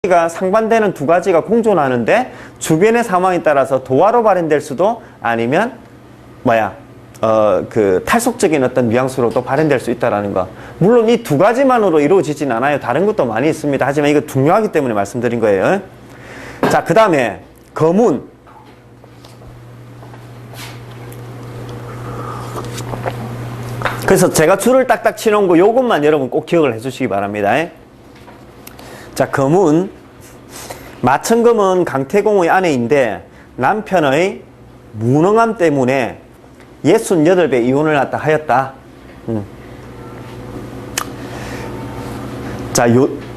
가 상반되는 두 가지가 공존하는데 주변의 상황에 따라서 도화로 발현될 수도 아니면 탈속적인 어떤 뉘앙스로도 발현될 수 있다는 거. 물론 이 두 가지만으로 이루어지진 않아요. 다른 것도 많이 있습니다. 하지만 이거 중요하기 때문에 말씀드린 거예요. 자, 그 다음에 거문. 그래서 제가 줄을 딱딱 치놓은 거 요것만 여러분 꼭 기억을 해 주시기 바랍니다. 자, 거문. 마천금은 강태공의 아내인데 남편의 무능함 때문에 68배 이혼을 하였다. 자,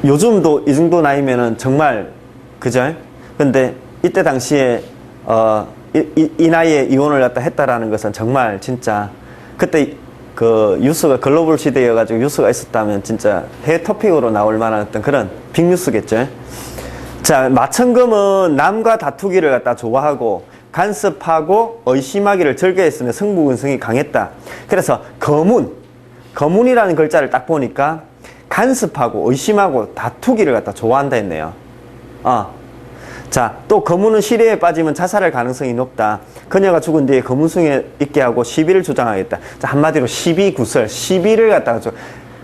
요즘도 이 정도 나이면은 정말, 그죠? 근데 이때 당시에, 이 나이에 이혼을 했다라는 것은 정말 진짜, 그때 그 뉴스가 글로벌 시대여가지고 뉴스가 있었다면 진짜 해외 토픽으로 나올 만한 어떤 그런 빅뉴스겠죠. 자, 마천금은 남과 다투기를 좋아하고 간섭하고 의심하기를 즐겨했으며 승부근성이 강했다. 그래서 거문이라는 글자를 딱 보니까 간섭하고 의심하고 다투기를 좋아한다 했네요. 자, 또 거문은 시래에 빠지면 자살할 가능성이 높다. 그녀가 죽은 뒤에 거문숭에 있게 하고 시비를 주장하겠다. 자, 한마디로 시비구설, 시비를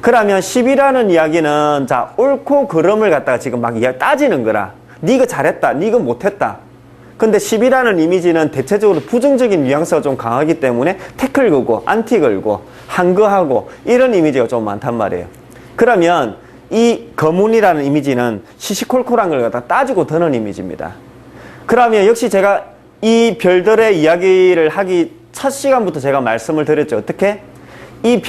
그러면 시비라는 이야기는 자, 옳고 그름을 지금 막 따지는 거라. 니가 잘했다, 니가 못했다. 근데 시비라는 이미지는 대체적으로 부정적인 뉘앙스가 좀 강하기 때문에 태클 걸고 안티 걸고 항거하고 이런 이미지가 좀 많단 말이에요. 그러면 이 거문이라는 이미지는 시시콜콜한 걸 따지고 드는 이미지입니다. 그러면 역시 제가 이 별들의 이야기를 하기 첫 시간부터 제가 말씀을 드렸죠. 어떻게? 이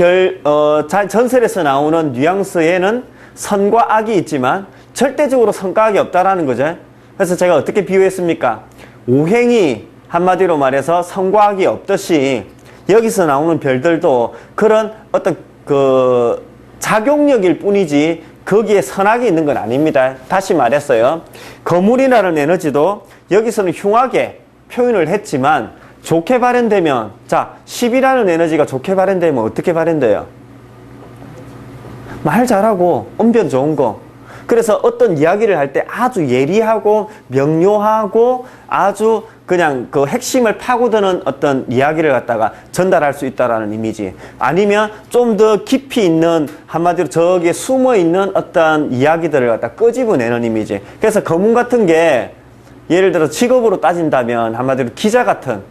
전설에서 나오는 뉘앙스에는 선과 악이 있지만 절대적으로 선과 악이 없다라는 거죠. 그래서 제가 어떻게 비유했습니까? 오행이 한마디로 말해서 선과 악이 없듯이 여기서 나오는 별들도 그런 어떤 그 작용력일 뿐이지 거기에 선악이 있는 건 아닙니다. 다시 말했어요. 거물이라는 에너지도 여기서는 흉하게 표현을 했지만 좋게 발현되면, 자, 10이라는 에너지가 좋게 발현되면 어떻게 발현돼요? 말 잘하고 언변 좋은 거. 그래서 어떤 이야기를 할 때 아주 예리하고 명료하고 아주 그냥 그 핵심을 파고드는 어떤 이야기를 전달할 수 있다라는 이미지. 아니면 좀 더 깊이 있는, 한마디로 저기에 숨어 있는 어떤 이야기들을 끄집어내는 이미지. 그래서 거문 같은 게 예를 들어 직업으로 따진다면 한마디로 기자 같은,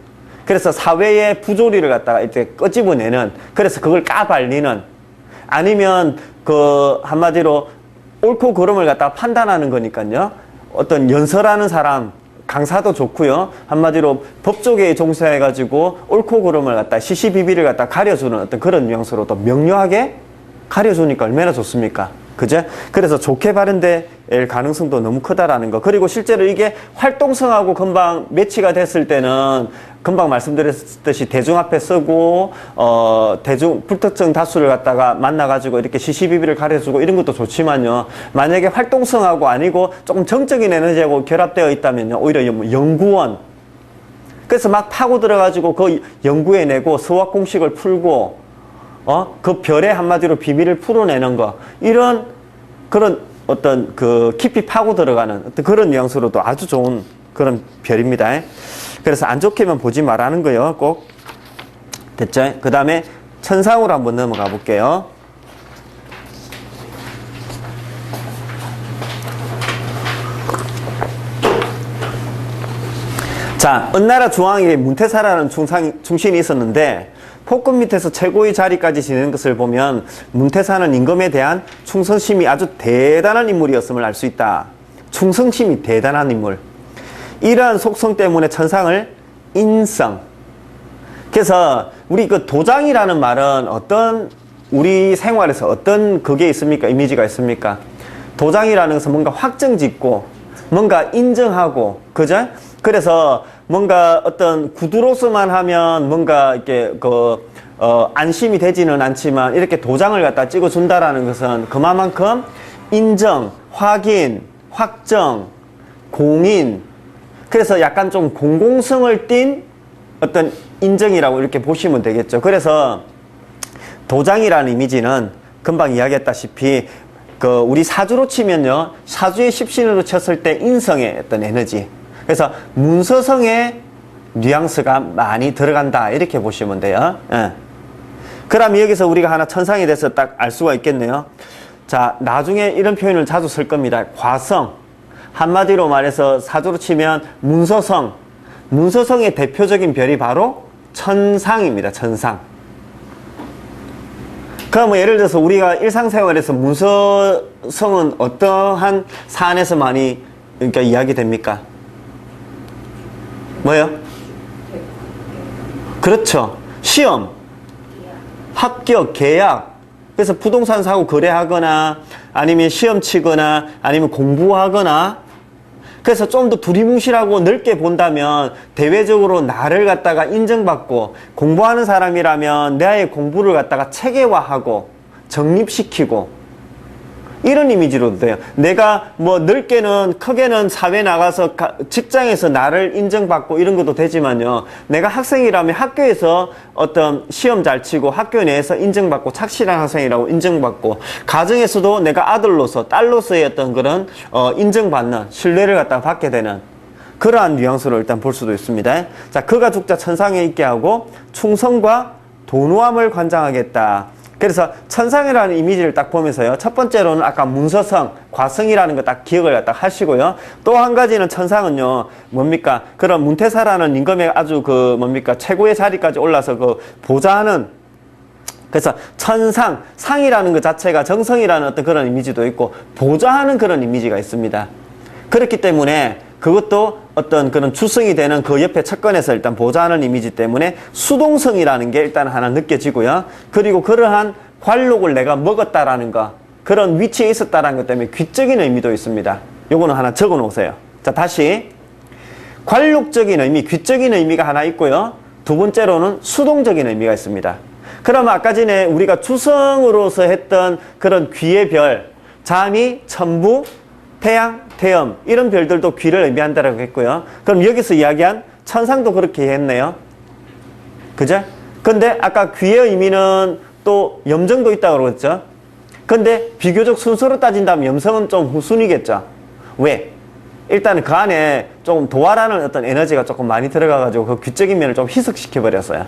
그래서 사회의 부조리를 이렇게 끄집어내는, 그래서 그걸 까발리는, 아니면 그 한마디로 옳고 그름을 판단하는 거니까요. 어떤 연설하는 사람, 강사도 좋고요. 한마디로 법조계에 종사해가지고 옳고 그름을 시시비비를 가려주는 어떤 그런 뉘앙스로 또 명료하게 가려주니까 얼마나 좋습니까? 그죠? 그래서 좋게 발현될 가능성도 너무 크다라는 거. 그리고 실제로 이게 활동성하고 금방 매치가 됐을 때는 금방 말씀드렸듯이 대중 앞에 쓰고 불특정 다수를 만나가지고 이렇게 시시비비를 가려주고 이런 것도 좋지만요. 만약에 활동성하고 아니고 조금 정적인 에너지하고 결합되어 있다면요. 오히려 연구원. 그래서 막 파고 들어가지고 그 연구해내고 수학 공식을 풀고 그 별의 한마디로 비밀을 풀어내는 거. 이런, 그런 어떤 그 깊이 파고 들어가는 어떤 그런 뉘앙스로도 아주 좋은 그런 별입니다. 그래서 안 좋게만 보지 말라는 거예요. 꼭. 됐죠? 그 다음에 천상으로 한번 넘어가 볼게요. 자, 은나라 중앙에 문태사라는 충신이 있었는데 폭군 밑에서 최고의 자리까지 지내는 것을 보면 문태사는 임금에 대한 충성심이 아주 대단한 인물이었음을 알 수 있다. 충성심이 대단한 인물. 이러한 속성 때문에 천상을 인성. 그래서 우리 그 도장이라는 말은 우리 생활에서 어떤 그게 있습니까? 이미지가 있습니까? 도장이라는 것은 뭔가 확정짓고 뭔가 인정하고, 그죠? 그래서 뭔가 어떤 구두로서만 하면 뭔가 이렇게 안심이 되지는 않지만 이렇게 도장을 찍어준다라는 것은 그만큼 인정, 확인, 확정, 공인. 그래서 약간 좀 공공성을 띤 어떤 인정이라고 이렇게 보시면 되겠죠. 그래서 도장이라는 이미지는 금방 이야기했다시피 우리 사주로 치면요, 사주의 십신으로 쳤을 때 인성의 어떤 에너지. 그래서 문서성의 뉘앙스가 많이 들어간다. 이렇게 보시면 돼요. 예. 그럼 여기서 우리가 하나 천상에 대해서 딱 알 수가 있겠네요. 자, 나중에 이런 표현을 자주 쓸 겁니다. 과성. 한마디로 말해서 사주로 치면 문서성. 문서성의 대표적인 별이 바로 천상입니다. 천상. 그럼 뭐 예를 들어서 우리가 일상생활에서 문서성은 어떠한 사안에서 많이 그러니까 이야기됩니까? 뭐요? 그렇죠. 시험, 합격, 계약. 그래서 부동산 사고 거래하거나 아니면 시험 치거나 아니면 공부하거나, 그래서 좀 더 두리뭉실하고 넓게 본다면 대외적으로 나를 갖다가 인정받고, 공부하는 사람이라면 나의 공부를 갖다가 체계화하고 정립시키고, 이런 이미지로도 돼요. 내가 뭐 넓게는 크게는 사회 나가서 직장에서 나를 인정받고 이런 것도 되지만요, 내가 학생이라면 학교에서 어떤 시험 잘 치고 학교 내에서 인정받고 착실한 학생이라고 인정받고, 가정에서도 내가 아들로서 딸로서의 어떤 그런 인정받는, 신뢰를 갖다가 받게 되는 그러한 뉘앙스로 일단 볼 수도 있습니다. 자, 그가 죽자 천상에 있게 하고 충성과 도노함을 관장하겠다. 그래서 천상이라는 이미지를 딱 보면서요, 첫 번째로는 아까 문서성, 과성이라는 거 딱 기억을 갖다 하시고요. 또 한 가지는 천상은요, 뭡니까? 그런 문태사라는 임금의 아주 뭡니까? 최고의 자리까지 올라서 보좌하는, 그래서 천상, 상이라는 것 자체가 정성이라는 어떤 그런 이미지도 있고, 보좌하는 그런 이미지가 있습니다. 그렇기 때문에 그것도 어떤 그런 주성이 되는 그 옆에 척건에서 일단 보좌하는 이미지 때문에 수동성이라는 게 일단 하나 느껴지고요. 그리고 그러한 관록을 내가 먹었다라는 거, 그런 위치에 있었다라는 것 때문에 귀적인 의미도 있습니다. 요거는 하나 적어 놓으세요. 자, 다시. 관록적인 의미, 귀적인 의미가 하나 있고요. 두 번째로는 수동적인 의미가 있습니다. 그러면 아까 전에 우리가 주성으로서 했던 그런 귀의 별, 잠이, 천부, 태양, 태âm, 이런 별들도 귀를 의미한다라고 했고요. 그럼 여기서 이야기한 천상도 그렇게 했네요. 그죠? 근데 아까 귀의 의미는 또 염정도 있다고 그랬죠. 근데 비교적 순서로 따진다면 염성은 좀 후순위겠죠. 왜? 일단은 그 안에 조금 도화라는 어떤 에너지가 조금 많이 들어가가지고 그 귀적인 면을 좀 희석시켜버렸어요.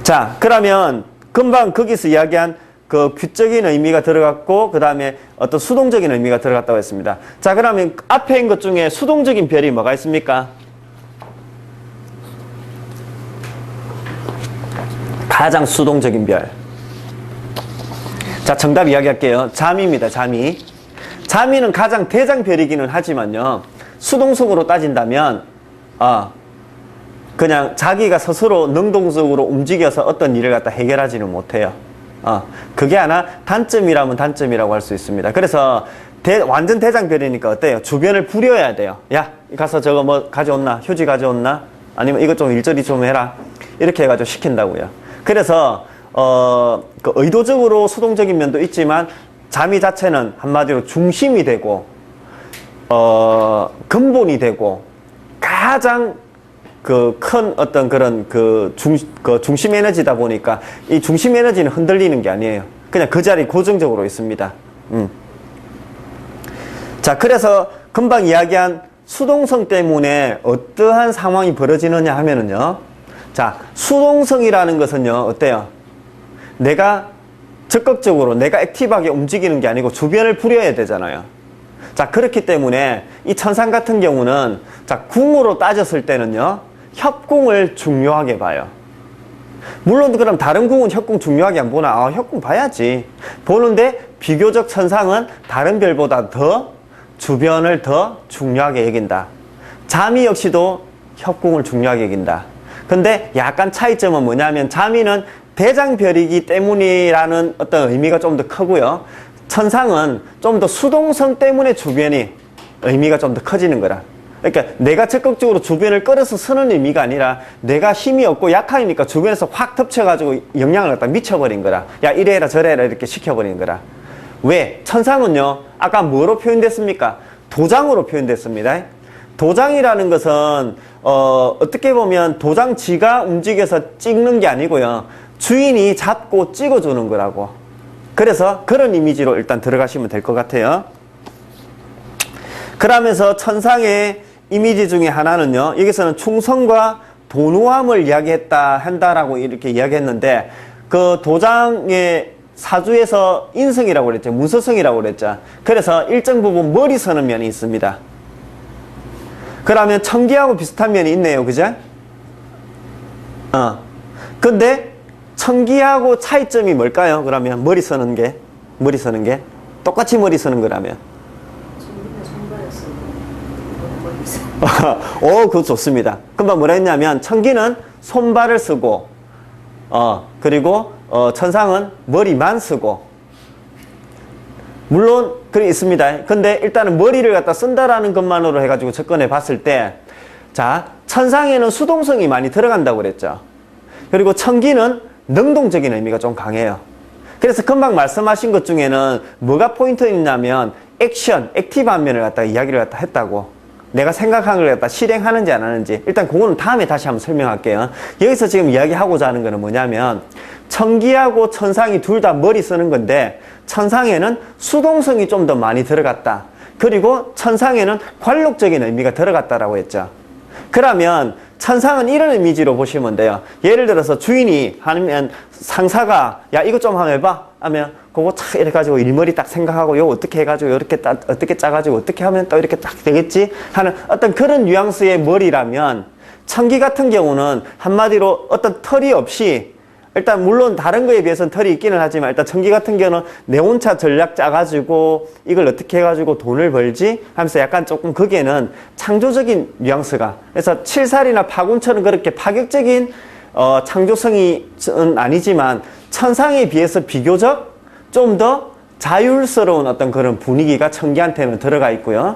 자, 그러면 금방 거기서 이야기한 그 귀적인 의미가 들어갔고, 그 다음에 어떤 수동적인 의미가 들어갔다고 했습니다. 자, 그러면 앞에 있는 것 중에 수동적인 별이 뭐가 있습니까? 가장 수동적인 별. 자, 정답 이야기할게요. 잠입니다. 잠이. 잠이는 가장 대장별이기는 하지만요, 수동성으로 따진다면 그냥 자기가 스스로 능동적으로 움직여서 어떤 일을 갖다 해결하지는 못해요. 그게 하나 단점이라면 단점이라고 할 수 있습니다. 그래서 완전 대장별이니까 어때요? 주변을 부려야 돼요. 야, 가서 저거 뭐 가져온나? 휴지 가져온나? 아니면 이것 좀 일절이 좀 해라. 이렇게 해가지고 시킨다고요. 그래서 그 의도적으로 수동적인 면도 있지만, 잠이 자체는 한마디로 중심이 되고 근본이 되고 가장 큰 어떤 그런 중심 에너지다 보니까 이 중심 에너지는 흔들리는 게 아니에요. 그냥 그 자리 고정적으로 있습니다. 자, 그래서 금방 이야기한 수동성 때문에 어떠한 상황이 벌어지느냐 하면은요, 자, 수동성이라는 것은요, 어때요? 내가 적극적으로 내가 액티브하게 움직이는 게 아니고 주변을 부려야 되잖아요. 자, 그렇기 때문에 이 천상 같은 경우는, 자, 궁으로 따졌을 때는요, 협궁을 중요하게 봐요. 물론 그럼 다른 궁은 협궁 중요하게 안 보나? 협궁 봐야지. 보는데 비교적 천상은 다른 별보다 더 주변을 더 중요하게 여긴다. 잠이 역시도 협궁을 중요하게 여긴다. 근데 약간 차이점은 뭐냐면, 잠이는 대장별이기 때문이라는 어떤 의미가 좀 더 크고요, 천상은 좀 더 수동성 때문에 주변이 의미가 좀 더 커지는 거라. 그러니까 내가 적극적으로 주변을 끌어서 쓰는 의미가 아니라, 내가 힘이 없고 약하니까 주변에서 확 덮쳐가지고 영향을 갖다 미쳐버린 거라. 야, 이래라 저래라 이렇게 시켜버린 거라. 왜? 천상은요, 아까 뭐로 표현됐습니까? 도장으로 표현됐습니다. 도장이라는 것은 어떻게 보면 도장지가 움직여서 찍는 게 아니고요, 주인이 잡고 찍어주는 거라고. 그래서 그런 이미지로 일단 들어가시면 될 것 같아요. 그러면서 천상의 이미지 중에 하나는요, 여기서는 충성과 도노함을 한다라고 이렇게 이야기했는데, 그 도장의 사주에서 인성이라고 그랬죠. 문서성이라고 그랬죠. 그래서 일정 부분 머리 서는 면이 있습니다. 그러면 청기하고 비슷한 면이 있네요. 그죠? 근데 청기하고 차이점이 뭘까요? 그러면 머리 서는 게 똑같이 머리 서는 거라면. 그거 좋습니다. 금방 뭐라 했냐면, 청기는 손발을 쓰고, 그리고, 천상은 머리만 쓰고, 물론, 그게 있습니다. 근데 일단은 머리를 갖다 쓴다라는 것만으로 해가지고 접근해 봤을 때, 자, 천상에는 수동성이 많이 들어간다고 그랬죠. 그리고 청기는 능동적인 의미가 좀 강해요. 그래서 금방 말씀하신 것 중에는 뭐가 포인트였냐면, 액티브한 면을 갖다가 이야기를 갖다 했다고. 내가 생각한 걸 갖다 실행하는지 안 하는지, 일단 그거는 다음에 다시 한번 설명할게요. 여기서 지금 이야기하고자 하는 거는 뭐냐면, 청기하고 천상이 둘 다 머리 쓰는 건데, 천상에는 수동성이 좀 더 많이 들어갔다. 그리고 천상에는 관록적인 의미가 들어갔다라고 했죠. 그러면 천상은 이런 이미지로 보시면 돼요. 예를 들어서 주인이 하면 상사가, 야, 이거 좀 한번 해봐 하면, 그거 착 이렇게 가지고 일머리 딱 생각하고, 요 어떻게 해가지고 이렇게 어떻게 짜가지고 어떻게 하면 또 이렇게 딱 되겠지 하는 어떤 그런 뉘앙스의 머리라면, 청기 같은 경우는 한마디로 어떤 털이 없이, 일단 물론 다른 거에 비해서는 털이 있기는 하지만, 일단 청기 같은 경우는 내 혼자 전략 짜가지고 이걸 어떻게 해가지고 돈을 벌지 하면서 약간 조금 거기에는 창조적인 뉘앙스가, 그래서 칠살이나 파군처럼 그렇게 파격적인 창조성이 아니지만, 천상에 비해서 비교적 좀 더 자율스러운 어떤 그런 분위기가 청기한테는 들어가 있고요.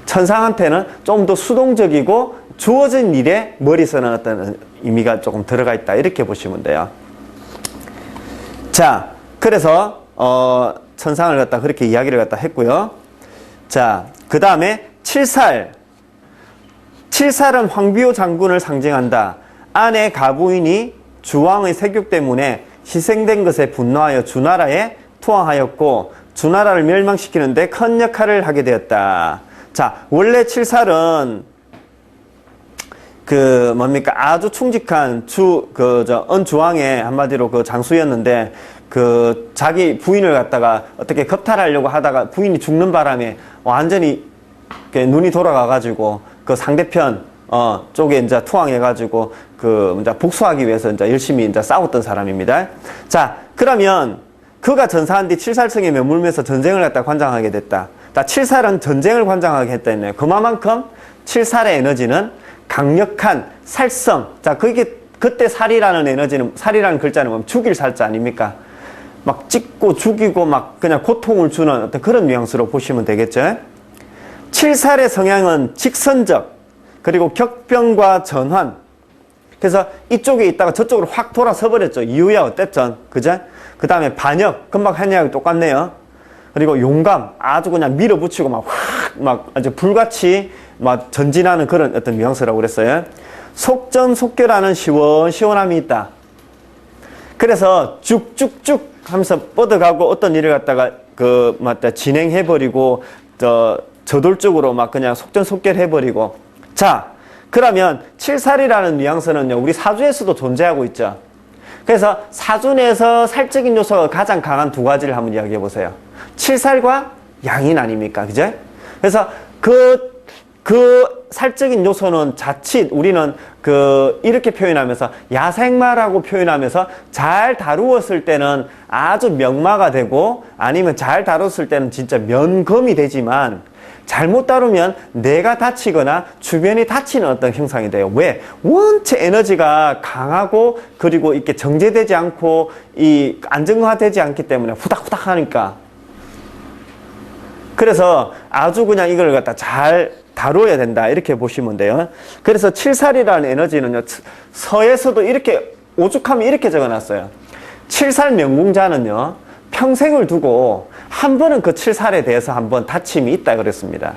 천상한테는 좀 더 수동적이고 주어진 일에 머리 쓰는 어떤 의미가 조금 들어가 있다. 이렇게 보시면 돼요. 자, 그래서 천상을 갖다 그렇게 이야기를 갖다 했고요. 자, 그 다음에 칠살. 칠살은 황비호 장군을 상징한다. 아내 가부인이 주왕의 세격 때문에 희생된 것에 분노하여 주나라에 투항하였고, 주나라를 멸망시키는데 큰 역할을 하게 되었다. 자, 원래 칠살은 아주 충직한 은주왕의 한마디로 그 장수였는데, 자기 부인을 갖다가 어떻게 겁탈하려고 하다가 부인이 죽는 바람에 완전히 눈이 돌아가가지고 그 상대편 쪽에 이제 투항해가지고 이제 복수하기 위해서 이제 열심히 이제 싸웠던 사람입니다. 자, 그러면 그가 전사한 뒤 칠살성에 머물면서 전쟁을 갖다 관장하게 됐다. 자, 칠살은 전쟁을 관장하게 했다 했네요. 그만큼 칠살의 에너지는 강력한 살성. 자, 그때 살이라는 에너지는, 살이라는 글자는 뭐 죽일 살자 아닙니까? 막 찢고 죽이고 막 그냥 고통을 주는 어떤 그런 뉘앙스로 보시면 되겠죠. 칠살의 성향은 직선적, 그리고 격변과 전환. 그래서 이쪽에 있다가 저쪽으로 확 돌아서 버렸죠. 이유야 어땠든. 그죠? 그 다음에 반역. 금방 한 이야기 똑같네요. 그리고 용감. 아주 그냥 밀어붙이고 막 아주 불같이 막 전진하는 그런 어떤 뉘앙스라고 그랬어요. 속전속결하는 시원시원함이 있다. 그래서 쭉쭉쭉 하면서 뻗어가고 어떤 일을 갖다가 진행해버리고 저돌적으로 막 그냥 속전속결해버리고. 자, 그러면 칠살이라는 뉘앙스는요, 우리 사주에서도 존재하고 있죠. 그래서 사주 내에서 살적인 요소가 가장 강한 두 가지를 한번 이야기해 보세요. 칠살과 양인 아닙니까? 그죠? 그래서 그 살적인 요소는 자칫 우리는 이렇게 표현하면서 야생마라고 표현하면서 잘 다루었을 때는 아주 명마가 되고, 아니면 잘 다뤘을 때는 진짜 면검이 되지만, 잘못 다루면 내가 다치거나 주변이 다치는 어떤 형상이 돼요. 왜? 원체 에너지가 강하고, 그리고 이렇게 정제되지 않고 안정화되지 않기 때문에 후닥후닥 하니까. 그래서 아주 그냥 이걸 갖다 잘 다뤄야 된다. 이렇게 보시면 돼요. 그래서 칠살이라는 에너지는요, 서에서도 이렇게 오죽하면 이렇게 적어놨어요. 칠살 명궁자는요, 평생을 두고 한 번은 그 칠살에 대해서 한번 다침이 있다 그랬습니다.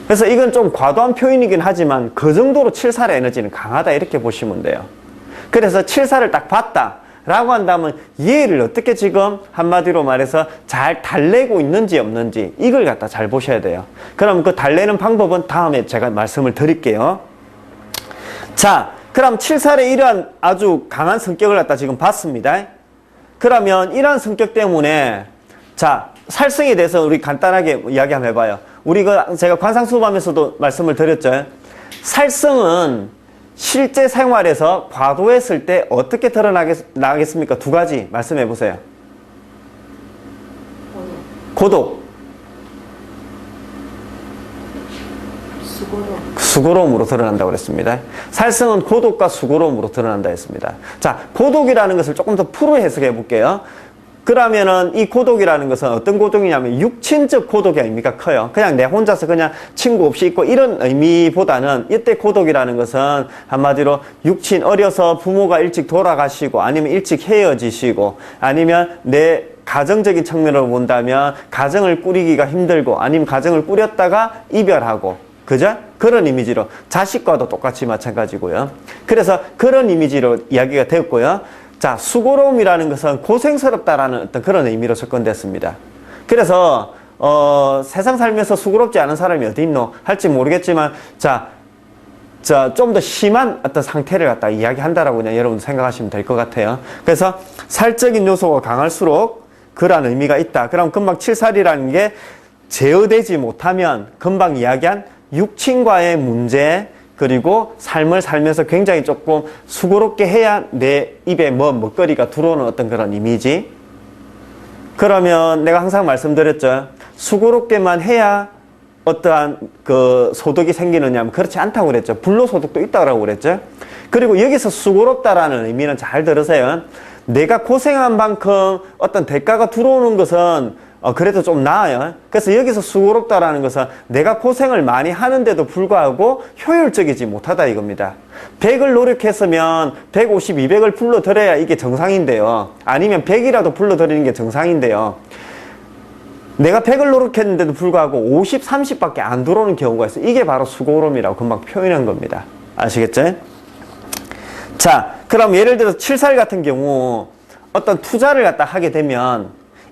그래서 이건 좀 과도한 표현이긴 하지만 그 정도로 칠살의 에너지는 강하다 이렇게 보시면 돼요. 그래서 칠살을 딱 봤다. 라고 한다면 얘를 어떻게 지금 한마디로 말해서 잘 달래고 있는지 없는지 이걸 갖다 잘 보셔야 돼요. 그럼 그 달래는 방법은 다음에 제가 말씀을 드릴게요. 자, 그럼 7살의 이러한 아주 강한 성격을 갖다 지금 봤습니다. 그러면 이러한 성격 때문에 자, 살성에 대해서 우리 간단하게 이야기 한번 해봐요. 제가 관상 수업하면서도 말씀을 드렸죠. 살성은 실제 생활에서 과도했을 때 어떻게 드러나겠습니까? 두 가지 말씀해 보세요. 고독. 수고로움으로 드러난다고 그랬습니다. 살성은 고독과 수고로움으로 드러난다 했습니다. 자, 고독이라는 것을 조금 더 풀어 해석해 볼게요. 그러면은 이 고독이라는 것은 어떤 고독이냐면 육친적 고독이 아닙니까? 커요. 그냥 내 혼자서 그냥 친구 없이 있고 이런 의미보다는 이때 고독이라는 것은 한마디로 육친 어려서 부모가 일찍 돌아가시고 아니면 일찍 헤어지시고 아니면 내 가정적인 측면으로 본다면 가정을 꾸리기가 힘들고 아니면 가정을 꾸렸다가 이별하고 그죠? 그런 이미지로 자식과도 똑같이 마찬가지고요. 그래서 그런 이미지로 이야기가 되었고요. 자, 수고로움이라는 것은 고생스럽다라는 어떤 그런 의미로 접근됐습니다. 그래서 세상 살면서 수고롭지 않은 사람이 어디 있노? 할지 모르겠지만 좀 더 심한 어떤 상태를 갖다 이야기한다라고 그냥 여러분 생각하시면 될 것 같아요. 그래서 살적인 요소가 강할수록 그러한 의미가 있다. 그럼 금방 7살이라는 게 제어되지 못하면 금방 이야기한 육친과의 문제 그리고 삶을 살면서 굉장히 조금 수고롭게 해야 내 입에 먹거리가 들어오는 어떤 그런 이미지. 그러면 내가 항상 말씀드렸죠. 수고롭게만 해야 어떠한 그 소득이 생기느냐 하면 그렇지 않다고 그랬죠. 불로소득도 있다고 그랬죠. 그리고 여기서 수고롭다라는 의미는 잘 들으세요. 내가 고생한 만큼 어떤 대가가 들어오는 것은 그래도 좀 나아요. 그래서 여기서 수고롭다라는 것은 내가 고생을 많이 하는데도 불구하고 효율적이지 못하다 이겁니다. 100을 노력했으면 150, 200을 불러들여야 이게 정상인데요. 아니면 100이라도 불러들이는 게 정상인데요. 내가 100을 노력했는데도 불구하고 50, 30밖에 안 들어오는 경우가 있어요. 이게 바로 수고로움이라고 금방 표현한 겁니다. 아시겠죠? 자, 그럼 예를 들어서 7살 같은 경우 어떤 투자를 갖다 하게 되면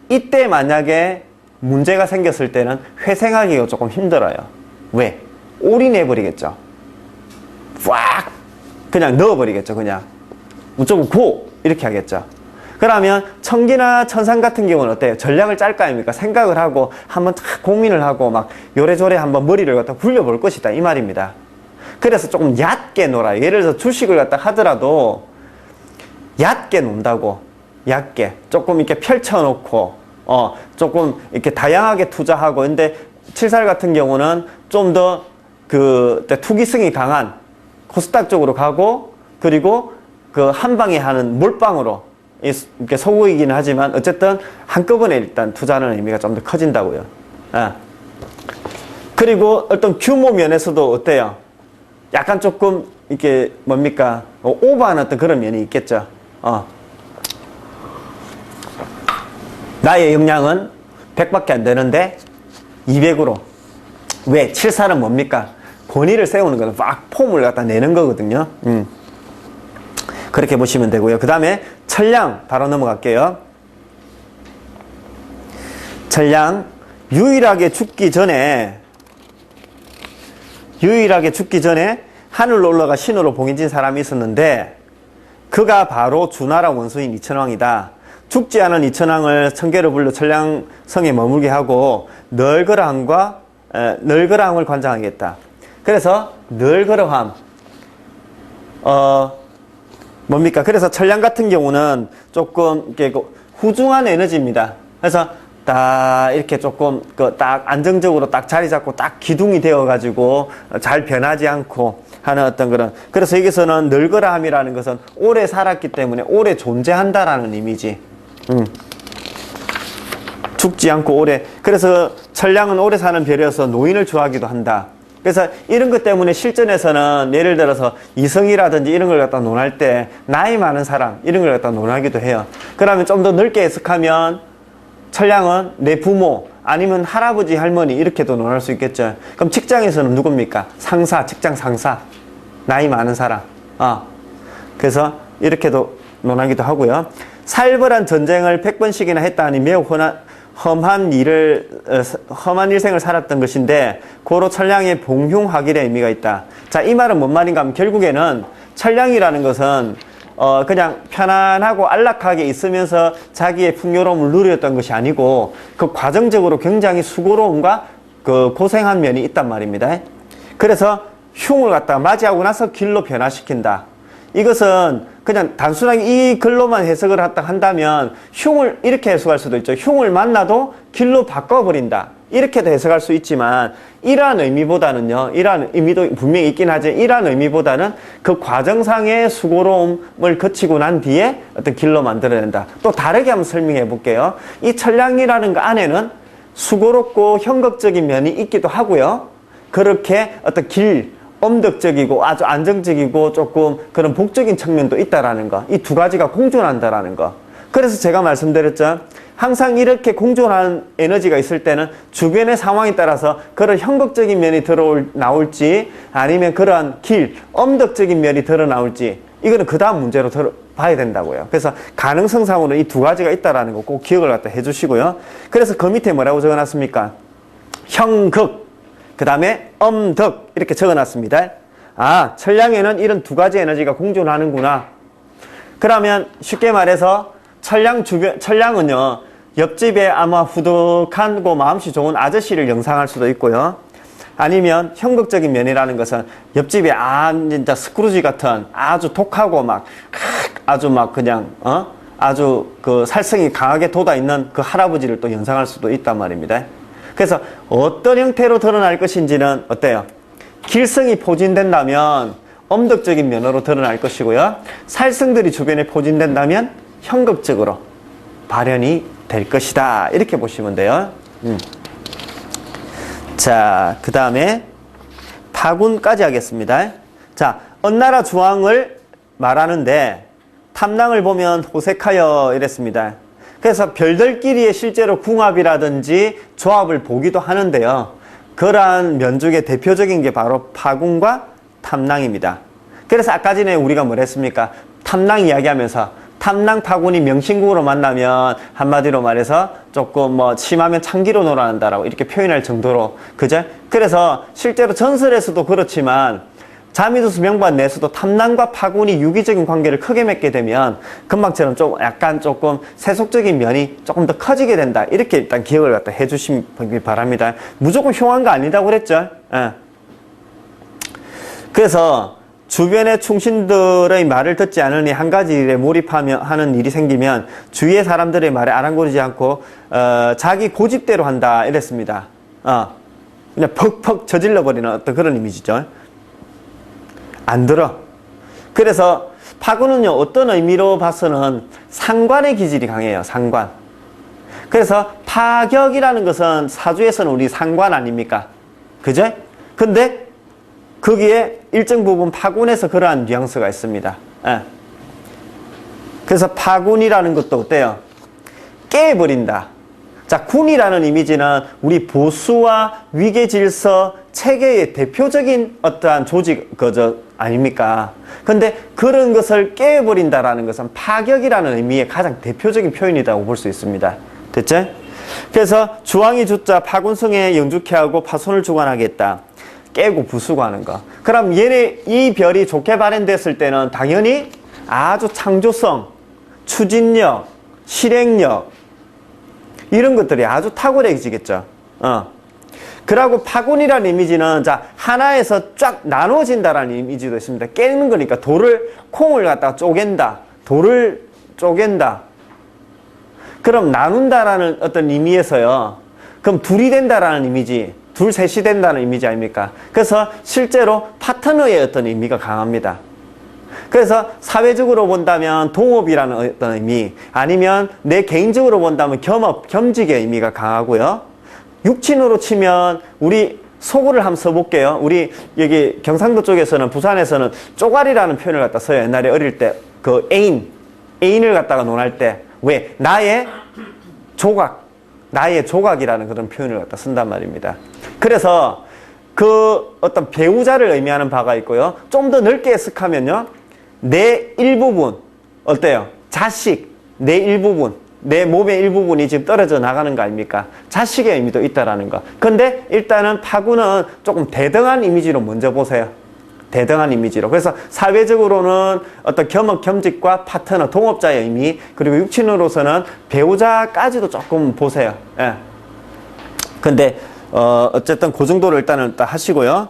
이때 만약에 문제가 생겼을 때는 회생하기가 조금 힘들어요. 왜? 올인해버리겠죠. 꽉 그냥 넣어버리겠죠. 그냥 무조건 고! 이렇게 하겠죠. 그러면 청기나 천상 같은 경우는 어때요? 전략을 짤 거 아닙니까? 생각을 하고 한번 탁 고민을 하고 막 요래조래 한번 머리를 갖다 굴려볼 것이다 이 말입니다. 그래서 조금 얕게 놀아요. 예를 들어서 주식을 갖다 하더라도 얕게 논다고. 얕게 조금 이렇게 펼쳐놓고 조금 이렇게 다양하게 투자하고. 근데 7살 같은 경우는 좀 더 투기성이 강한 코스닥 쪽으로 가고 그리고 그 한 방에 하는 몰빵으로 이렇게 소구이기는 하지만 어쨌든 한꺼번에 일단 투자하는 의미가 좀 더 커진다고요. 그리고 어떤 규모 면에서도 어때요? 약간 조금 이렇게 뭡니까? 오버한 어떤 그런 면이 있겠죠. 나의 역량은 100밖에 안 되는데 200으로. 왜? 7살은 뭡니까? 권위를 세우는 거는 막 폼을 갖다 내는 거거든요. 그렇게 보시면 되고요. 그 다음에 천량 바로 넘어갈게요. 천량 유일하게 죽기 전에 하늘로 올라가 신으로 봉인진 사람이 있었는데 그가 바로 주나라 원수인 이천왕이다. 죽지 않은 이천왕을 천계로 불러 천량성에 머물게 하고 널그러함을 관장하겠다. 그래서 널그러함 뭡니까? 그래서 천량 같은 경우는 조금 이렇게 후중한 에너지입니다. 그래서 딱 이렇게 조금 딱 안정적으로 딱 자리 잡고 딱 기둥이 되어 가지고 잘 변하지 않고 하는 어떤 그런. 그래서 여기서는 널그러함이라는 것은 오래 살았기 때문에 오래 존재한다라는 이미지. 죽지 않고 오래. 그래서 천량은 오래 사는 별이어서 노인을 좋아하기도 한다. 그래서 이런 것 때문에 실전에서는 예를 들어서 이성이라든지 이런 걸 갖다 논할 때 나이 많은 사람 이런 걸 갖다 논하기도 해요. 그러면 좀 더 넓게 해석하면 천량은 내 부모 아니면 할아버지 할머니 이렇게도 논할 수 있겠죠. 그럼 직장에서는 누굽니까? 상사, 직장 상사, 나이 많은 사람. 그래서 이렇게도 논하기도 하고요. 살벌한 전쟁을 100번씩이나 했다니 매우 험한 일생을 살았던 것인데 고로 천량의 봉흉화길의 의미가 있다. 자, 이 말은 뭔 말인가 하면 결국에는 천량이라는 것은 그냥 편안하고 안락하게 있으면서 자기의 풍요로움을 누렸던 것이 아니고 그 과정적으로 굉장히 수고로움과 그 고생한 면이 있단 말입니다. 그래서 흉을 갖다가 맞이하고 나서 길로 변화시킨다. 이것은 그냥 단순하게 이 글로만 해석을 한다면 흉을 이렇게 해석할 수도 있죠. 흉을 만나도 길로 바꿔버린다. 이렇게도 해석할 수 있지만 이러한 의미보다는요. 이러한 의미도 분명히 있긴 하지만 이러한 의미보다는 그 과정상의 수고로움을 거치고 난 뒤에 어떤 길로 만들어낸다. 또 다르게 한번 설명해 볼게요. 이 천량이라는 거 안에는 수고롭고 현극적인 면이 있기도 하고요. 그렇게 어떤 엄덕적이고 아주 안정적이고 조금 그런 복적인 측면도 있다라는 거. 이 두 가지가 공존한다라는 거. 그래서 제가 말씀드렸죠. 항상 이렇게 공존한 에너지가 있을 때는 주변의 상황에 따라서 그런 현극적인 면이 나올지 아니면 그러한 엄덕적인 면이 드러나올지 이거는 그 다음 문제로 봐야 된다고요. 그래서 가능성상으로 이 두 가지가 있다라는 거 꼭 기억을 갖다 해주시고요. 그래서 그 밑에 뭐라고 적어놨습니까? 현극. 그 다음에 엄덕 이렇게 적어놨습니다. 아, 천량에는 이런 두 가지 에너지가 공존하는구나. 그러면 쉽게 말해서 천량은요 옆집에 아마 후덕하고 마음씨 좋은 아저씨를 영상할 수도 있고요. 아니면 현극적인 면이라는 것은 옆집에 진짜 스크루지 같은 아주 독하고 아주 그냥 아주 그 살성이 강하게 돋아있는 그 할아버지를 또 연상할 수도 있단 말입니다. 그래서 어떤 형태로 드러날 것인지는 어때요? 길성이 포진된다면 엄덕적인 면으로 드러날 것이고요. 살성들이 주변에 포진된다면 현극적으로 발현이 될 것이다. 이렇게 보시면 돼요. 자, 그 다음에 파군까지 하겠습니다. 자, 언나라 주왕을 말하는데 탐낭을 보면 호색하여 이랬습니다. 그래서 별들끼리의 실제로 궁합이라든지 조합을 보기도 하는데요. 그러한 면적의 대표적인 게 바로 파군과 탐낭입니다. 그래서 아까 전에 우리가 뭘 했습니까? 탐낭 이야기하면서 탐낭 파군이 명신국으로 만나면 한마디로 말해서 조금 심하면 창기로 놀아난다라고 이렇게 표현할 정도로, 그죠? 그래서 실제로 전설에서도 그렇지만 자미두수 명반 내에서도 탐낭과 파군이 유기적인 관계를 크게 맺게 되면 금방처럼 좀 약간 조금 세속적인 면이 조금 더 커지게 된다. 이렇게 일단 기억을 갖다 해주시기 바랍니다. 무조건 흉한 거 아니다고 그랬죠. 예. 그래서 주변의 충신들의 말을 듣지 않으니 한 가지 일에 몰입하는 일이 생기면 주위의 사람들의 말에 아랑거리지 않고 자기 고집대로 한다 이랬습니다. 그냥 퍽퍽 저질러 버리는 어떤 그런 이미지죠. 안 들어. 그래서 파군은요 어떤 의미로 봐서는 상관의 기질이 강해요. 상관. 그래서 파격이라는 것은 사주에서는 우리 상관 아닙니까? 그죠? 근데 거기에 일정 부분 파군에서 그러한 뉘앙스가 있습니다. 예. 그래서 파군이라는 것도 어때요? 깨버린다. 자, 군이라는 이미지는 우리 보수와 위계 질서, 체계의 대표적인 어떠한 조직, 아닙니까? 근데 그런 것을 깨버린다라는 것은 파격이라는 의미의 가장 대표적인 표현이라고 볼 수 있습니다. 됐죠? 그래서 주왕이 주자 파군성에 영주케 하고 파손을 주관하겠다. 깨고 부수고 하는 거. 그럼 이 별이 좋게 발현됐을 때는 당연히 아주 창조성, 추진력, 실행력, 이런 것들이 아주 탁월해지겠죠. 그리고 파군이라는 이미지는 하나에서 쫙 나눠진다라는 이미지도 있습니다. 깨는 거니까 콩을 갖다가 쪼갠다. 돌을 쪼갠다. 그럼 나눈다라는 어떤 의미에서요. 그럼 둘이 된다라는 이미지, 둘, 셋이 된다는 이미지 아닙니까? 그래서 실제로 파트너의 어떤 의미가 강합니다. 그래서 사회적으로 본다면 동업이라는 어떤 의미, 아니면 내 개인적으로 본다면 겸직의 의미가 강하고요. 육친으로 치면 우리 소구를 한번 써볼게요. 우리 여기 경상도 쪽에서는, 부산에서는 쪼가리라는 표현을 갖다 써요. 옛날에 어릴 때 그 애인을 갖다가 논할 때 왜? 나의 조각이라는 그런 표현을 갖다 쓴단 말입니다. 그래서 그 어떤 배우자를 의미하는 바가 있고요. 좀 더 넓게 해석하면요. 내 일부분, 어때요? 자식, 내 일부분, 내 몸의 일부분이 지금 떨어져 나가는 거 아닙니까? 자식의 의미도 있다라는 거. 근데 일단은 파군은 조금 대등한 이미지로 먼저 보세요. 대등한 이미지로. 그래서 사회적으로는 어떤 겸직과 파트너, 동업자의 의미, 그리고 육친으로서는 배우자까지도 조금 보세요. 예. 근데, 어쨌든 그 정도로 일단은 딱 하시고요.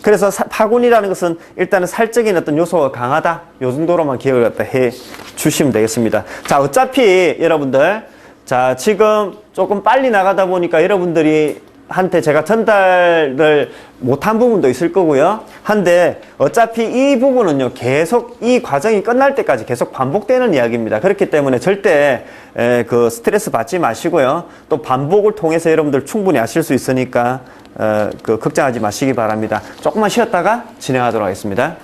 그래서 파군이라는 것은 일단은 살적인 어떤 요소가 강하다. 요 정도로만 기억을 갖다 해 주시면 되겠습니다. 자, 어차피 여러분들, 자, 지금 조금 빨리 나가다 보니까 여러분들이 한테 제가 전달을 못한 부분도 있을 거고요. 한데 어차피 이 부분은요 계속 이 과정이 끝날 때까지 계속 반복되는 이야기입니다. 그렇기 때문에 절대 그 스트레스 받지 마시고요. 또 반복을 통해서 여러분들 충분히 아실 수 있으니까 그 걱정하지 마시기 바랍니다. 조금만 쉬었다가 진행하도록 하겠습니다.